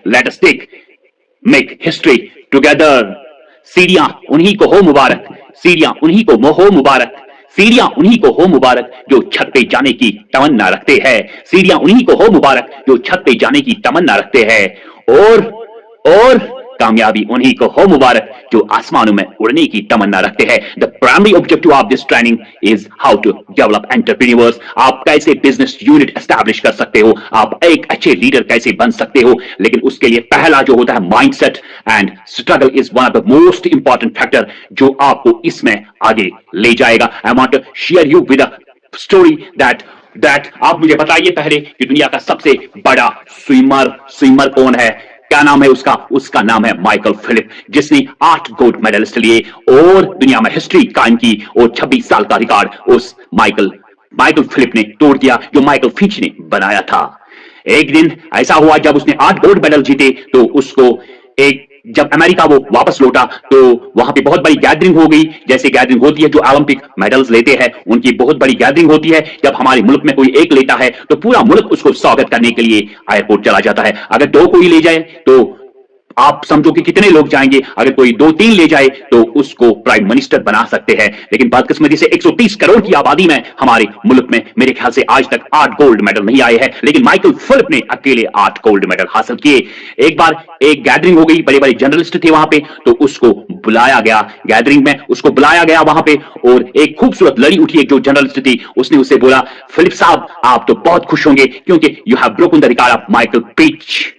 Late us take make history together. सीढ़ियां उन्हीं को हो मुबारक, सीढ़ियां उन्हीं को हो मुबारक, सीढ़ियां उन्हीं को हो मुबारक जो छत पे जाने की तमन्ना रखते हैं, सीढ़ियां उन्हीं को हो मुबारक जो छत पे जाने की तमन्ना रखते हैं। और कामयाबी उन्हीं को हो मुबारक जो आसमानों में उड़ने की तमन्ना रखते हैं। The primary objective of this training is how to develop entrepreneurs. आप कैसे बिजनेस यूनिट एस्टैब्लिश कर सकते हो, आप एक अच्छे लीडर कैसे बन सकते हो, लेकिन उसके लिए पहला जो होता है mindset, and struggle is one of the most important factor जो आपको इसमें आगे ले जाएगा। I want to share you with a story that आप मुझे बताइए पहले कि दुनिया का सबसे बड़ा स्विमर कौन है? क्या नाम है उसका नाम है माइकल फिलिप, जिसने 8 गोल्ड मेडलिस्ट लिए और दुनिया में हिस्ट्री कायम की, और 26 साल का रिकॉर्ड उस माइकल फिलिप ने तोड़ दिया जो माइकल फिंच ने बनाया था। एक दिन ऐसा हुआ जब उसने 8 गोल्ड मेडल जीते तो उसको जब अमेरिका वो वापस लौटा तो वहां पे बहुत बड़ी गैदरिंग हो गई, जैसे गैदरिंग होती है जो ओलंपिक मेडल्स लेते हैं उनकी बहुत बड़ी गैदरिंग होती है। जब हमारे मुल्क में कोई एक लेता है तो पूरा मुल्क उसको स्वागत करने के लिए एयरपोर्ट चला जाता है। अगर 2 कोई ले जाए तो आप समझो कि कितने लोग जाएंगे, अगर कोई 2-3 ले जाए तो उसको प्राइम मिनिस्टर बना सकते हैं। लेकिन बदकिस्मती से 130 करोड़ की आबादी में हमारे मुल्क में मेरे ख्याल से आज तक 8 गोल्ड मेडल नहीं आए हैं, लेकिन माइकल फिलिप ने अकेले 8 गोल्ड मेडल हासिल किए। एक बार एक गैदरिंग हो गई, बड़े बड़े जर्नलिस्ट थे वहां पे, तो उसको बुलाया गया गैदरिंग में, उसको बुलाया गया वहां पे, और एक खूबसूरत लड़ी उठी, एक जो जर्नलिस्ट थी उसने उससे बोला, फिलिप साहब आप तो बहुत खुश होंगे क्योंकि you have broken the record of Michael Finch,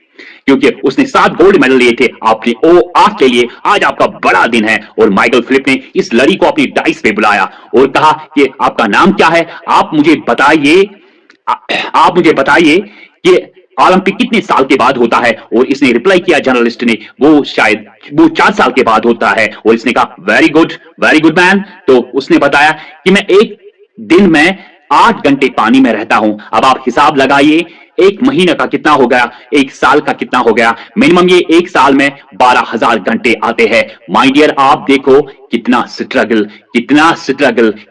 क्योंकि उसने 7 गोल्ड मेडल लिए थे, आपने 8 के लिए, आज आपका बड़ा दिन है। और माइकल फिलिप ने इस लड़ी को अपनी डाइस पे बुलाया और कहा कि आपका नाम क्या है, आप मुझे बताइए कि ओलंपिक कितने साल के बाद होता है। और इसने रिप्लाई किया जर्नलिस्ट ने, वो शायद 4 साल के बाद होता है। और इसने कहा वेरी गुड मैन। तो उसने बताया कि मैं एक दिन में 8 घंटे पानी में रहता हूं। अब आप हिसाब लगाइए, एक महीने का कितना हो गया, एक साल का कितना हो गया, मिनिमम ये एक साल में 12,000 घंटे आते हैं। माय डियर, आप देखो कितना स्ट्रगल,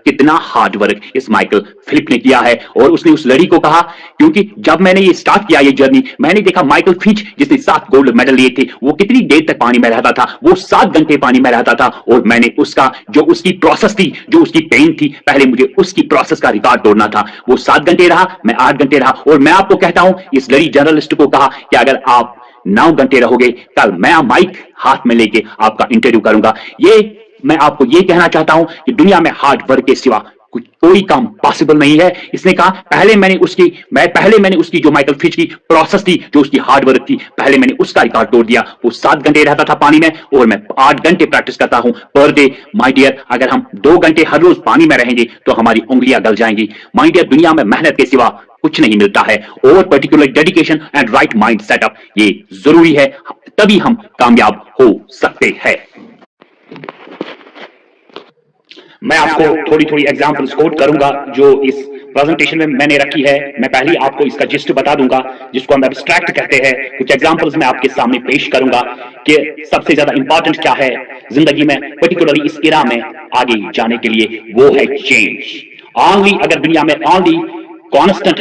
कितना हार्ड वर्क इस माइकल फिलिप ने किया है। और उसने उस लड़ी को कहा, क्योंकि जब मैंने ये स्टार्ट किया ये जर्नी, मैंने देखा माइकल फिंच जिसने 7 गोल्ड मेडल लिए थे वो कितनी देर तक पानी में रहता था, वो 7 घंटे पानी में रहता था। और मैंने उसकी प्रोसेस थी, जो उसकी पेन थी, पहले मुझे उसकी प्रोसेस का रिकॉर्ड तोड़ना था। वो 7 घंटे रहा, मैं 8 घंटे रहा। और मैं आपको कहता हूं, इस लड़ी जर्नलिस्ट को कहा कि अगर आप 9 घंटे रहोगे, कल मैं माइक हाथ में लेके आपका इंटरव्यू करूंगा। मैं आपको ये कहना चाहता हूं कि दुनिया में हार्ड वर्क के सिवा कोई काम पॉसिबल नहीं है। इसने कहा पहले मैंने उसकी जो माइकल फिंच की प्रोसेस थी, जो उसकी हार्ड वर्क थी, पहले मैंने उसका रिकॉर्ड तोड़ दिया। वो 7 घंटे रहता था पानी में और मैं 8 घंटे प्रैक्टिस करता हूं पर डे। माय डियर, अगर हम 2 घंटे हर रोज पानी में रहेंगे तो हमारी उंगलियां गल जाएंगी। माय डियर, दुनिया में मेहनत के सिवा कुछ नहीं मिलता है, और particular dedication and right mind setup ये जरूरी है, तभी हम कामयाब हो सकते हैं। मैं आपको थोड़ी एग्जांपल्स कोट करूंगा जो इस प्रेजेंटेशन में मैंने रखी है। मैं पहले आपको इसका जिस्ट बता दूंगा, जिसको हम एब्स्ट्रैक्ट कहते हैं। कुछ एग्जांपल्स मैं आपके सामने पेश करूंगा कि सबसे ज्यादा इंपॉर्टेंट क्या है जिंदगी में, पर्टिकुलरली इस एरा में आगे जाने के लिए, वो है चेंज। अगर दुनिया में ओनली कांस्टेंट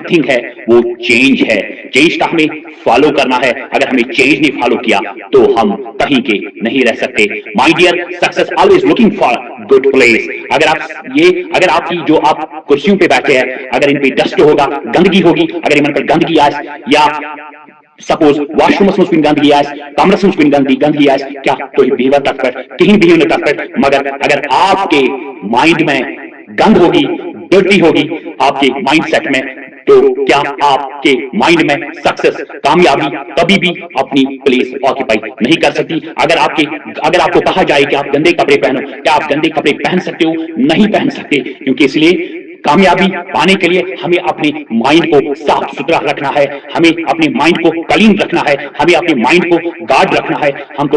थिंग है, वो चेंज है। चेंज का हमें फॉलो करना है। अगर हमें चेंज नहीं फॉलो किया तो हम कहीं के नहीं रह सकते। My dear, success always looking for good place. अगर आपकी जो आप कुर्सियों पे बैठे हैं, अगर इन पे डस्ट होगा, गंदगी होगी, अगर इन पर गंदगी आए, या सपोज वॉशरूम में गंदगी आए, कमरे में गंदगी आए, क्या तो बेहद तक पर कहीं भी नहीं तक पर। मगर अगर आपके माइंड में गंद होगी, डर्टी होगी आपके माइंडसेट में, तो क्या आपके माइंड में सक्सेस, कामयाबी कभी भी अपनी प्लेस ऑक्यूपाई नहीं कर सकती। अगर आपको कहा जाए कि आप गंदे कपड़े पहनो, क्या आप गंदे कपड़े पहन सकते हो? नहीं पहन सकते, क्योंकि इसलिए कामयाबी पाने के लिए हमें अपने माइंड को साफ सुथरा रखना है, हमें अपने माइंड को क्लीन रखना है, हमें अपने माइंड को गार्ड रखना है। हम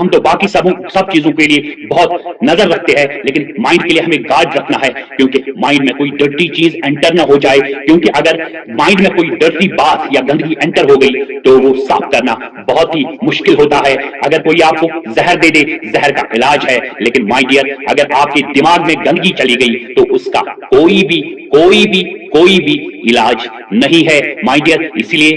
तो बाकी सब चीजों के लिए बहुत नजर रखते हैं, लेकिन माइंड के लिए हमें गार्ड रखना है, क्योंकि माइंड में कोई डर्टी चीज एंटर ना हो जाए। क्योंकि अगर माइंड में कोई डर्टी बात या गंदगी एंटर हो गई तो वो साफ करना बहुत ही मुश्किल होता है। अगर कोई आपको जहर दे दे, जहर का इलाज है, लेकिन माय डियर, अगर आपके दिमाग में गंदगी चली गई तो उसका कोई भी इलाज नहीं है। माय डियर, इसलिए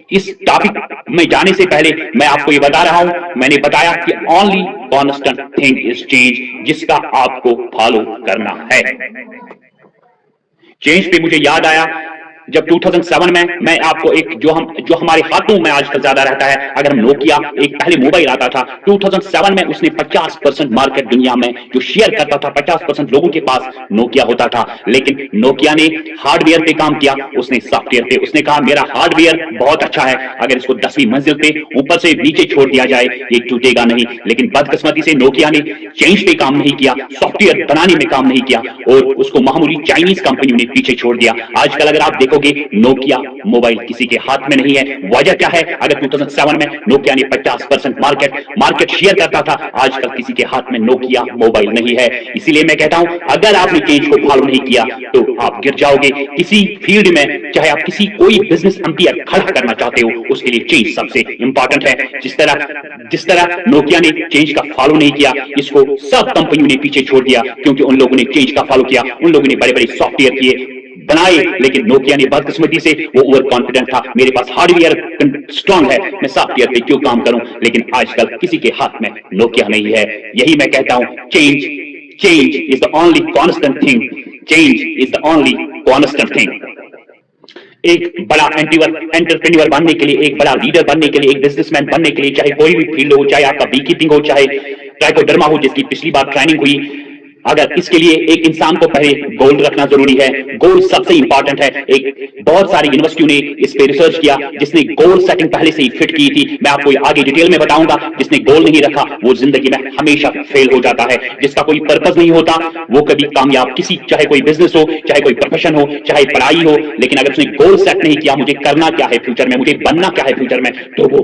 اس ٹاپک میں جانے سے پہلے میں آپ کو یہ بتا رہا ہوں، میں نے بتایا کہ only constant thing is change, جس کا آپ کو فالو کرنا ہے۔ چینج پہ مجھے یاد آیا جب 2007 میں آپ کو ایک جو ہمارے ہاتھوں میں آج کل زیادہ رہتا ہے، اگر ہم نوکیا ایک پہلے موبائل آتا تھا 2007 میں، اس نے 50% مارکیٹ دنیا میں جو شیئر کرتا تھا، 50% لوگوں کے پاس نوکیا ہوتا تھا۔ لیکن نوکیا نے ہارڈ ویئر پہ کام کیا، اس نے سافٹ ویئر پہ، اس نے کہا میرا ہارڈ ویئر بہت اچھا ہے، اگر اس کو 10ویں منزل پہ اوپر سے نیچے چھوڑ دیا جائے یہ ٹوٹے گا نہیں۔ لیکن بدقسمتی سے نوکیا نے چینج پہ کام نہیں کیا، سافٹ ویئر بنانے میں کام نہیں کیا، اور اس کو معمولی چائنیز کمپنیوں نے پیچھے چھوڑ دیا۔ آج کل اگر آپ دیکھو گے نوکیا موبائل کسی کے ہاتھ میں نہیں ہے۔ وجہ کیا ہے؟ اگر 2007 میں نوکیا نے 50% مارکیٹ شیئر کرتا تھا، آج کل کسی کے ہاتھ میں نوکیا موبائل نہیں ہے۔ اسی لیے میں کہتا ہوں اگر آپ نے چینج کو فالو نہیں کیا تو آپ گر جاؤ گے کسی فیلڈ میں، چاہے آپ کسی کوئی بزنس امپائر کھڑا کرنا چاہتے ہو، اس کے لیے چینج سب سے امپورٹنٹ ہے۔ جس طرح نوکیا نے چینج کا فالو نہیں کیا، اس کو سب کمپنیوں نے پیچھے چھوڑ دیا، کیونکہ ان لوگوں نے چینج کا فالو کیا، ان لوگوں نے بڑے بڑے سافٹ ویئر کیے بنائے، لیکن نوکیا نے بدقسمتی سے وہ اوور کانفیڈنٹ تھا، میرے پاس ہارڈ ویئر اسٹرانگ ہے، میں سافٹ ویئر پہ کیوں کام کروں۔ لیکن آج کل کسی کے ہاتھ میں نوکیا نہیں ہے۔ یہی میں کہتا ہوں change is the only constant thing, change is the only constant thing. ایک بڑا انٹرپرینیور بننے کے لیے، ایک بڑا لیڈر بننے کے لیے، ایک بزنس مین بننے کے لیے، چاہے کوئی بھی فیلڈ ہو، چاہے آپ کا بی کیپنگ ہو، چاہے ٹرائکوڈرما ہو جس کی پچھلی بار ٹریننگ ہوئی، اگر اس کے لیے ایک انسان کو پہلے گول رکھنا ضروری ہے۔ گول سب سے امپورٹنٹ ہے۔ ایک بہت ساری یونیورسٹیوں نے اس پہ ریسرچ کیا، جس نے گول سیٹنگ پہلے سے ہی فٹ کی تھی، میں آپ کو آگے ڈیٹیل میں بتاؤں گا۔ جس نے گول نہیں رکھا وہ زندگی میں ہمیشہ فیل ہو جاتا ہے۔ جس کا کوئی پرپز نہیں ہوتا وہ کبھی کامیاب چاہے کوئی بزنس ہو، چاہے کوئی پروفیشن ہو، چاہے پڑھائی ہو، لیکن اگر اس نے گول سیٹ نہیں کیا مجھے کرنا کیا ہے فیوچر میں، مجھے بننا کیا ہے فیوچر میں، تو وہ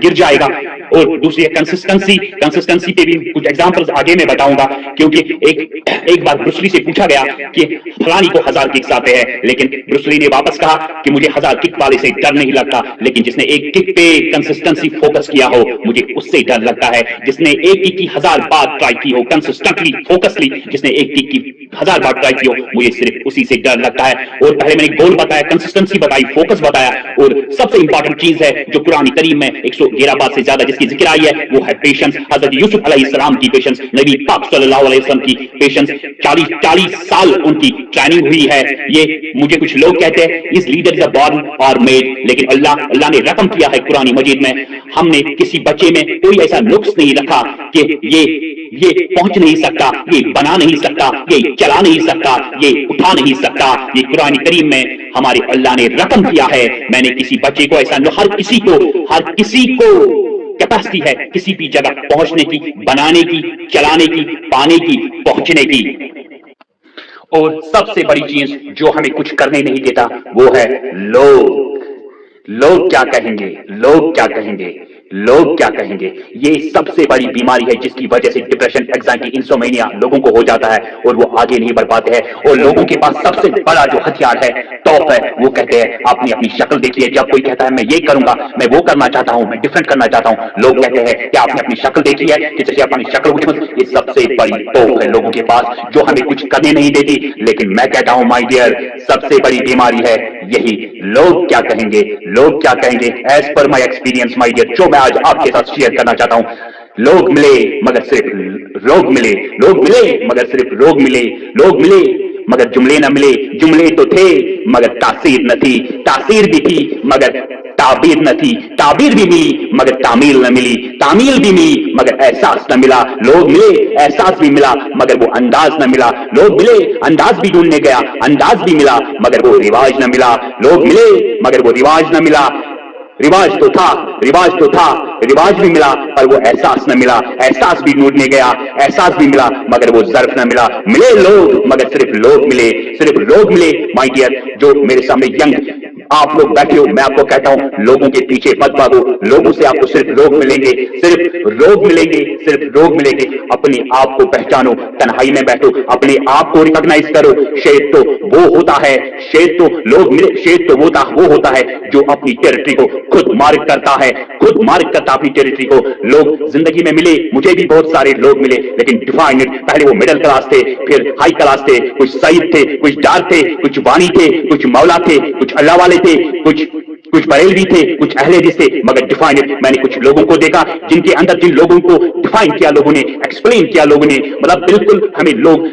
گر جائے گا۔ اور دوسری کنسسٹنسی پہ بھی کچھ ایگزامپلز آگے میں بتاؤں گا، کیونکہ ایک بار بروس لی سے پوچھا گیا کہ فلانی کو 1000 ککس آتے ہیں، لیکن بروس لی نے واپس کہا کہ مجھے 1000 کک والے سے ڈر نہیں لگتا، لیکن جس نے ایک کک پہ کنسسٹنسی فوکس کیا ہو مجھے اس سے ڈر لگتا ہے۔ جس نے ایک کک کی 1000 بار ٹرائی کی ہو کنسسٹنٹلی فوکسلی، جس نے ایک کک کی 1000 بار ٹرائی کی ہو مجھے صرف اسی سے ڈر لگتا ہے۔ اور پہلے میں نے گول بتایا، کنسسٹنسی بتائی، فوکس بتایا، اور سب سے امپورٹنٹ چیز ہے جو قرآن کریم میں 113 بار سے زیادہ جس کی ذکر آئی ہے وہ ہے پیشنس۔ حضرت یوسف علیہ السلام کی پیشنس، نبی پاک صلی اللہ علیہ وسلم کی پیشنس، 40 سال ان کی ٹریننگ ہوئی ہے۔ یہ مجھے کچھ لوگ کہتے ہیں اس لیڈر از بورن اور میڈ، لیکن اللہ نے رقم کیا ہے قرآن مجید میں، ہم نے کسی بچے میں کوئی ایسا نقص نہیں رکھا کہ یہ پہنچ نہیں سکتا، یہ بنا نہیں سکتا، یہ چلا نہیں سکتا، یہ اٹھا نہیں سکتا۔ یہ قرآن کریم میں ہمارے اللہ نے رقم کیا ہے۔ میں نے کسی بچے کو ایسا، ہر کسی کو کیپیسٹی ہے کسی بھی جگہ پہنچنے کی، بنانے کی، چلانے کی، پانے کی، پہنچنے کی۔ اور سب سے بڑی چیز جو ہمیں کچھ کرنے نہیں دیتا وہ ہے لوگ کیا کہیں گے، لوگ کیا کہیں گے، لوگ کیا کہیں گے۔ یہ سب سے بڑی بیماری ہے جس کی وجہ سے ڈپریشن، اینگزائٹی، انسومینیا لوگوں کو ہو جاتا ہے اور وہ آگے نہیں بڑھ پاتے ہیں۔ اور لوگوں کے پاس سب سے بڑا جو ہتھیار ہے توف ہے، وہ کہتے ہیں آپ نے اپنی شکل دیکھی ہے۔ جب کوئی کہتا ہے میں یہ کروں گا، میں وہ کرنا چاہتا ہوں، میں ڈفرینٹ کرنا چاہتا ہوں، لوگ کہتے ہیں کہ آپ نے اپنی شکل دیکھی ہے کہ جیسے اپنی شکل اٹھو۔ یہ سب سے بڑی توف ہے لوگوں کے پاس جو ہمیں کچھ کرنے نہیں دیتی۔ لیکن میں کہتا ہوں مائی ڈیئر، سب سے بڑی بیماری ہے یہی لوگ کیا کہیں گے، لوگ کیا کہیں گے۔ As per my experience my dear, جو میں آج آپ کے ساتھ شیئر کرنا چاہتا ہوں، لوگ ملے مگر صرف لوگ ملے، لوگ ملے مگر صرف لوگ ملے، لوگ ملے مگر جملے نہ ملے، جملے تو تھے مگر تاثیر نہ تھی، تاثیر بھی تھی مگر تعبیر نہ تھی، تعبیر بھی ملی مگر تعمیل نہ ملی، تعمیل بھی ملی مگر احساس نہ ملا، لوگ ملے احساس بھی ملا مگر وہ انداز نہ ملا، لوگ ملے انداز بھی ڈھونڈنے گیا، انداز بھی ملا مگر وہ رواج نہ ملا، لوگ ملے مگر وہ رواج نہ ملا، رواج تو تھا، رواج بھی ملا پر وہ احساس نہ ملا، احساس بھی ڈھونڈنے گیا، احساس بھی ملا مگر وہ ظرف نہ ملا، ملے لوگ مگر صرف لوگ ملے، صرف لوگ ملے۔ مائی ڈیئر، جو میرے سامنے ینگ آپ لوگ بیٹھے ہو، میں آپ کو کہتا ہوں لوگوں کے پیچھے مت بھاگو، لوگوں سے آپ کو صرف لوگ ملیں گے، صرف لوگ ملیں گے، صرف لوگ ملیں گے۔ اپنے آپ کو پہچانو، تنہائی میں بیٹھو، اپنے آپ کو ریکگنائز کرو۔ شیر تو وہ ہوتا ہے، شیر تو وہ ہوتا ہے جو اپنی ٹیریٹری کو خود مارک کرتا ہے، خود مارک کرتا اپنی ٹیریٹری کو۔ لوگ زندگی میں ملے، مجھے بھی بہت سارے لوگ ملے، لیکن ڈیفائنڈ، پہلے وہ مڈل کلاس تھے، پھر ہائی کلاس تھے، کچھ سعید تھے، کچھ ڈار تھے، کچھ بانی تھے، کچھ مولا تھے، کچھ اللہ والے تھے، کچھ कुछ बरेलवी थे, कुछ अहले हदीस थे, मगर डिफाइंड मैंने कुछ लोगों को देखा जिनके अंदर, जिन लोगों को डिफाइन किया लोगों ने, एक्सप्लेन किया लोगों ने, मतलब बिल्कुल हमें लोग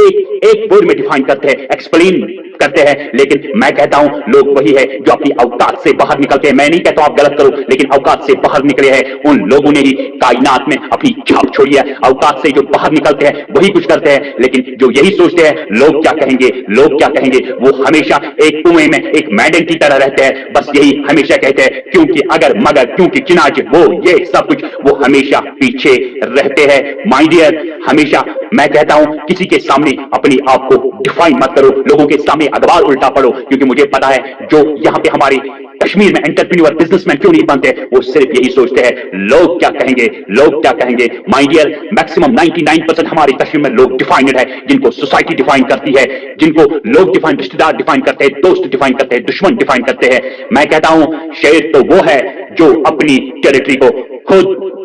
एक वर्ड में डिफाइन करते हैं, एक्सप्लेन करते हैं, लेकिन मैं कहता हूं लोग वही है जो अपनी औकात से बाहर निकलते हैं। मैं नहीं कहता आप गलत करो, लेकिन औकात से बाहर निकले हैं उन लोगों ने ही कायनात में अपनी छाप छोड़ी है। औकात से जो बाहर निकलते हैं वही कुछ करते हैं, लेकिन जो यही सोचते हैं लोग क्या कहेंगे, लोग क्या कहेंगे, वो हमेशा एक कुएं में एक मैडन की तरह रहते हैं, बस यही हमेशा कहते हैं क्योंकि अगर मगर क्योंकि चिनाच वो ये सब कुछ, वो हमेशा पीछे रहते हैं। माय डियर, हमेशा मैं कहता हूं किसी के सामने अपने आप को डिफाइन मत करो, लोगों के सामने अखबार उल्टा पढ़ो, क्योंकि मुझे पता है जो यहाँ पे हमारे कश्मीर में एंटरप्रेन्योर बिजनेसमैन क्यों नहीं बनते, वो सिर्फ यही सोचते हैं लोग क्या कहेंगे, लोग क्या कहेंगे। माय डियर, मैक्सिमम 99% हमारे कश्मीर में लोग डिफाइंड है, जिनको सोसाइटी डिफाइन करती है, जिनको लोग डिफाइन, रिश्तेदार डिफाइन करते हैं, दोस्त डिफाइन करते हैं, दुश्मन डिफाइन करते हैं। मैं कहता हूं शेर तो वो है जो अपनी टेरिटरी को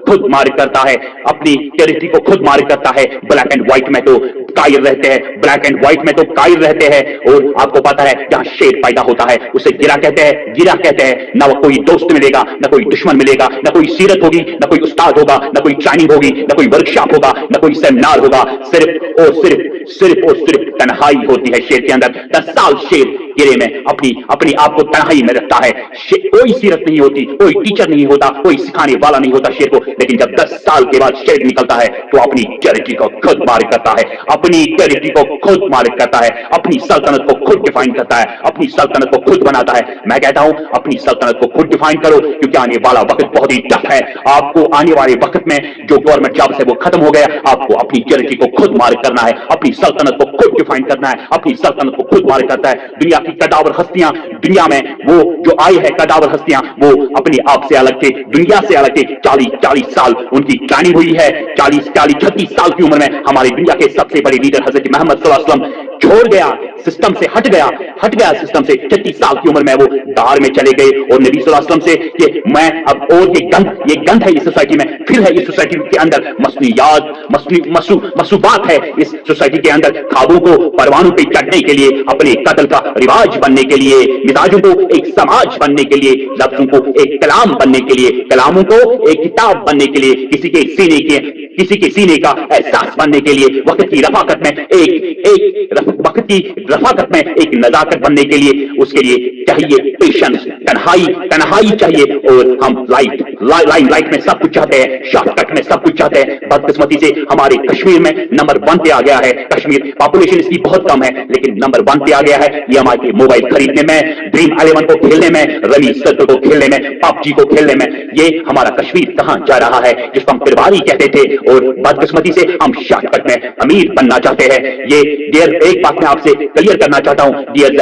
खुद मार करता है, अपनी टेरिटरी को खुद मार करता है। ब्लैक एंड व्हाइट में तो कायर रहते हैं, ब्लैक एंड व्हाइट में तो कायर रहते हैं, और आपको पता है जहां शेर पैदा होता है उसे गिरा कहते हैं, गिरा कहते हैं। ना वो कोई दोस्त मिलेगा, ना कोई दुश्मन मिलेगा, ना कोई सीरत होगी, ना कोई उस्ताद होगा, ना कोई ट्रेनिंग होगी, ना कोई वर्कशॉप होगा, ना कोई सेमिनार होगा, सिर्फ और सिर्फ तन्हाई होती है शेर के अंदर। 10 साल शेर गिरे में अपनी आप को तन्हाई में रखता है, कोई सीरत नहीं होती, कोई टीचर नहीं होता, कोई सिखाने वाला नहीं होता शेर को, लेकिन जब 10 साल के बाद शेर निकलता है तो अपनी टेरिटरी को खुद मालिक करता है, अपनी टेरिटरी को खुद मालिक करता है, अपनी सल्तनत को खुद डिफाइन करता है, अपनी सल्तनत को खुद बनाता है। मैं कहता हूं अपनी सल्तनत को खुद डिफाइन करो, क्योंकि आने वाला वक्त बहुत ही टफ है। आपको आने वाले वक्त में जो गवर्नमेंट जॉब है वो खत्म हो गया, आपको अपनी टेरिटरी को खुद मालिक करना है, अपनी सल्तनत को खुद डिफाइन करना है, अपनी सल्तनत को खुद मालिक करता है। दुनिया की कदावर हस्तियां, दुनिया में वो जो आई है कदावर हस्तियां, वो अपने आप से अलग थे, दुनिया से अलग थे। 40 साल उनकी ट्रेनिंग हुई है, 36 साल की उम्र में हमारी दुनिया के सबसे बड़े लीडर हजरत मोहम्मद सल्लल्लाहु अलैहि वसल्लम छोड़ गया, सिस्टम से हट गया सिस्टम से। 36 साल की उम्र में वो दार में चले गए और नबी सल्लल्लाहु अलैहि वसल्लम से कि मैं अब, और ये गंध है इस सोसाइटी में, फिर है इस सोसाइटी के अंदर मसनियात, मसूबात है इस सोसाइटी के अंदर, ख्वाबों को परवानों पे चढ़ने के लिए, अपने कत्ल का रिवाज बनने के लिए, मिजाजों को एक समाज बनने के लिए, लफ्जों को एक कलाम बनने के लिए, कलामों को एक किताब बनने के लिए, किसी के सीने का एहसास बनने के लिए, वक्त की रफाकत में एक नजाकत बनने के लिए, उसके लिए चाहिए पेशेंस, तन्हाई चाहिए। और हम लाइट में सब कुछ चाहते हैं, शॉर्टकट में सब कुछ चाहते हैं। बदकिस्मती से हमारे कश्मीर में नंबर 1 पे आ गया है। कश्मीर पॉपुलेशन इसकी बहुत कम है, लेकिन नंबर 1 पे आ गया है। EMI के मोबाइल खरीदने में, ड्रीम 11 को खेलने में, रमी सर्कल को खेलने में, PUBG को खेलने में। ये हमारा कश्मीर कहां जा रहा है, जिसको हम फिरवारी कहते थे, और बदकिस्मती से हम शॉर्टकट में अमीर बनना चाहते हैं। ये एक बात मैं आपसे क्लियर करना चाहता हूं, there is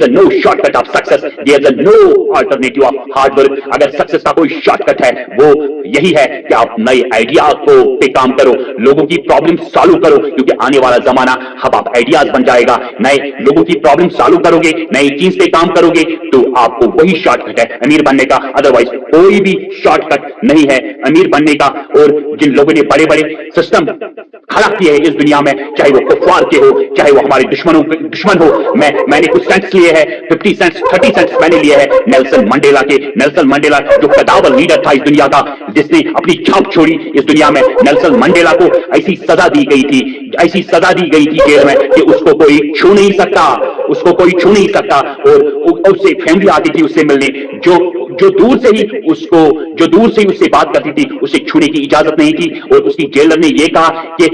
no shortcut of success, there is no alternative of hard work. अगर सक्सेस का कोई शॉर्टकट है वो यही है कि आप नए आइडिया को पे काम करो, लोगों की प्रॉब्लम सॉल्व करो, क्योंकि आने वाला जमाना अब आप आइडियाज बन जाएगा। नए लोगों की प्रॉब्लम सॉल्व करोगे, नई चीज पे काम करोगे, तो आपको वही शॉर्टकट है अमीर बनने का, अदरवाइज कोई भी शॉर्टकट नहीं है अमीर बनने का। और जिन लोगों ने बड़े बड़े सिस्टम खड़ा किए हैं इस दुनिया में, चाहे वो कुफार के हो, चाहे वो हमारे दुश्मन हो, मैंने कुछ सेंट्स लिए हैं, 50 सेंट्स 30 सेंट्स मैंने लिए हैं नेल्सन मंडेला जो कदावर लीडर था इस दुनिया का, जिसने अपनी छाप छोड़ी इस दुनिया में। नेल्सन मंडेला को ऐसी सजा दी गई थी जेल में कि उसको कोई छू नहीं सकता, और उससे फैमिली आती थी उससे मिलने, जो दूर से ही उससे बात करती थी, उसे छूने की इजाजत नहीं थी। और उसकी जेलर ने यह कहा कि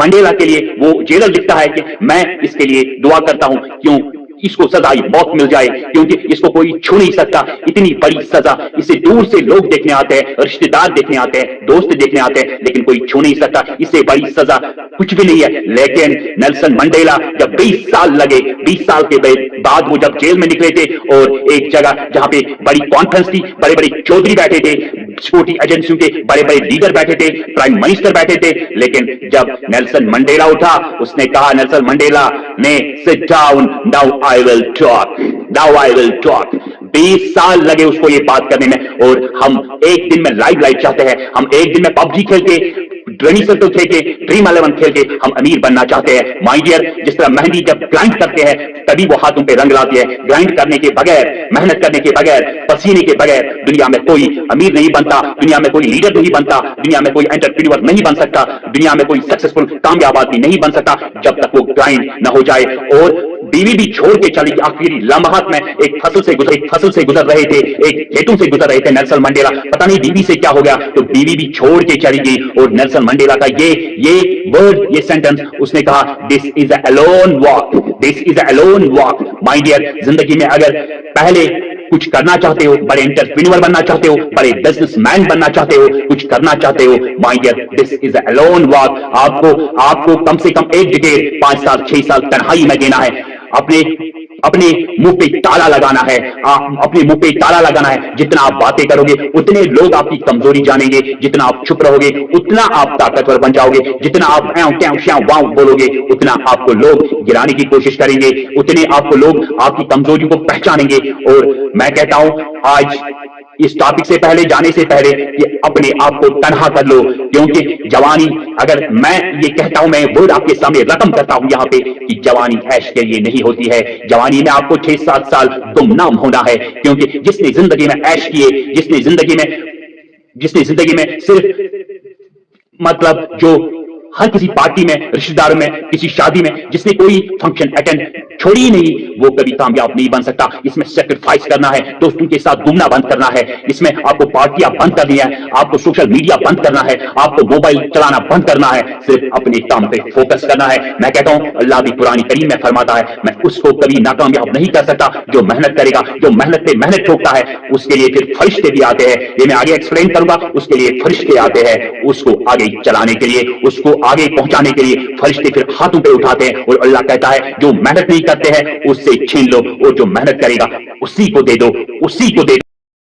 मंडेला के लिए, वो जेलर लिखता है कि मैं इसके लिए दुआ करता हूं क्यों इसको सजाई मौत मिल जाए, क्योंकि इसको कोई छू नहीं सकता। इतनी बड़ी सजा, इसे दूर से लोग देखने आते हैं, रिश्तेदार देखने आते हैं, दोस्त देखने आते हैं, लेकिन कोई छू नहीं सकता। इससे बड़ी सजा कुछ भी नहीं है। लेकिन नेल्सन मंडेला जब 20 साल लगे, 20 साल के बाद वो जब जेल में निकले थे, और एक जगह जहां पे बड़ी कॉन्फ्रेंस थी, बड़े बड़े चौधरी बैठे थे, सिक्योरिटी एजेंसियों के बड़े बड़े लीडर बैठे थे, प्राइम मिनिस्टर बैठे थे, लेकिन जब नेल्सन मंडेला उठा, उसने कहा, नेल्सन मंडेला ने, sit down, now I will talk. 20 साल लगे उसको ये बात करने में, और हम एक दिन में लाइव चाहते हैं, हम एक दिन में PUBG खेल के ड्रमी सर्कल खेल के, ड्रीम 11 खेल के हम अमीर बनना चाहते हैं। माय डियर, जिस तरह मेहंदी जब ग्राइंड करते हैं तभी वो हाथों पे रंग लाती है। ग्राइंड करने के बगैर, मेहनत करने के बगैर, पसीने के बगैर दुनिया में कोई अमीर नहीं बनता, दुनिया में कोई लीडर नहीं बनता, दुनिया में कोई एंटरप्रेन्योर नहीं बन सकता, दुनिया में कोई सक्सेसफुल कामयाब आदमी नहीं बन सकता जब तक वो ग्राइंड न हो जाए। और बीवी भी छोड़ के चली, आखिरी लम्हात में एक फसल से गुजर रहे थे, एक खेतों से गुजर रहे थे नेल्सन मंडेला, पता नहीं बीवी से क्या हो गया तो बीवी भी छोड़ के चली गई। और नेल्सन मंडेला का ये वर्ड, ये सेंटेंस उसने कहा, this is a alone walk, this is a alone walk. My dear, जिंदगी में अगर पहले कुछ करना चाहते हो, बड़े एंटरप्रेन्योर बनना चाहते हो, बड़े बिजनेसमैन बनना चाहते हो, कुछ करना चाहते हो, my dear, this is a alone walk. आपको कम से कम 1 डिकेड, 5 साल 6 साल तन्हाई में देना है, अपने मुंह पे ताला लगाना है, अपने मुंह पे ताला लगाना है। जितना आप बातें करोगे उतने लोग आपकी कमजोरी जानेंगे, जितना आप चुप रहोगे उतना आप ताकतवर बन जाओगे, जितना आप वाव बोलोगे उतना आपको लोग गिराने की कोशिश करेंगे, उतने आपको लोग आपकी कमजोरी को पहचानेंगे। और मैं कहता हूं आज इस टॉपिक से पहले जाने से पहले कि अपने आप को तनहा कर लो, क्योंकि जवानी, अगर मैं ये कहता हूं, मैं वर्ड आपके सामने रकम करता हूं यहाँ पे कि जवानी ऐश के लिए नहीं होती है। जवानी में आपको 6-7 साल गुमनाम होना है, क्योंकि जिसने जिंदगी में ऐश किए, जिसने जिंदगी में सिर्फ मतलब जो हर किसी पार्टी में, रिश्तेदारों में, किसी शादी में जिसने कोई फंक्शन अटेंड छोड़ी ही नहीं, वो कभी कामयाब नहीं बन सकता। इसमें सैक्रिफाइस करना है, दोस्तों के साथ घूमना बंद करना है, इसमें आपको पार्टियां बंद करनी है, आपको सोशल मीडिया बंद करना है, आपको मोबाइल चलाना बंद करना है, सिर्फ अपने काम पे फोकस करना है। मैं कहता हूं अल्लाह भी कुरान करीम में फरमाता है, मैं उसको कभी नाकामयाब नहीं कर सकता जो मेहनत करेगा, जो मेहनत पे मेहनत ठोकता है, उसके लिए फिर फरिश्ते भी आते हैं। ये मैं आगे एक्सप्लेन करूंगा, उसके लिए फरिश्ते आते हैं, उसको आगे चलाने के लिए, उसको आगे पहुंचाने के लिए फरिश्ते फिर हाथों पे उठाते हैं। और अल्लाह कहता है जो मेहनत नहीं करते हैं उससे छीन लो, और जो मेहनत करेगा उसी को दे दो, उसी को दे दो।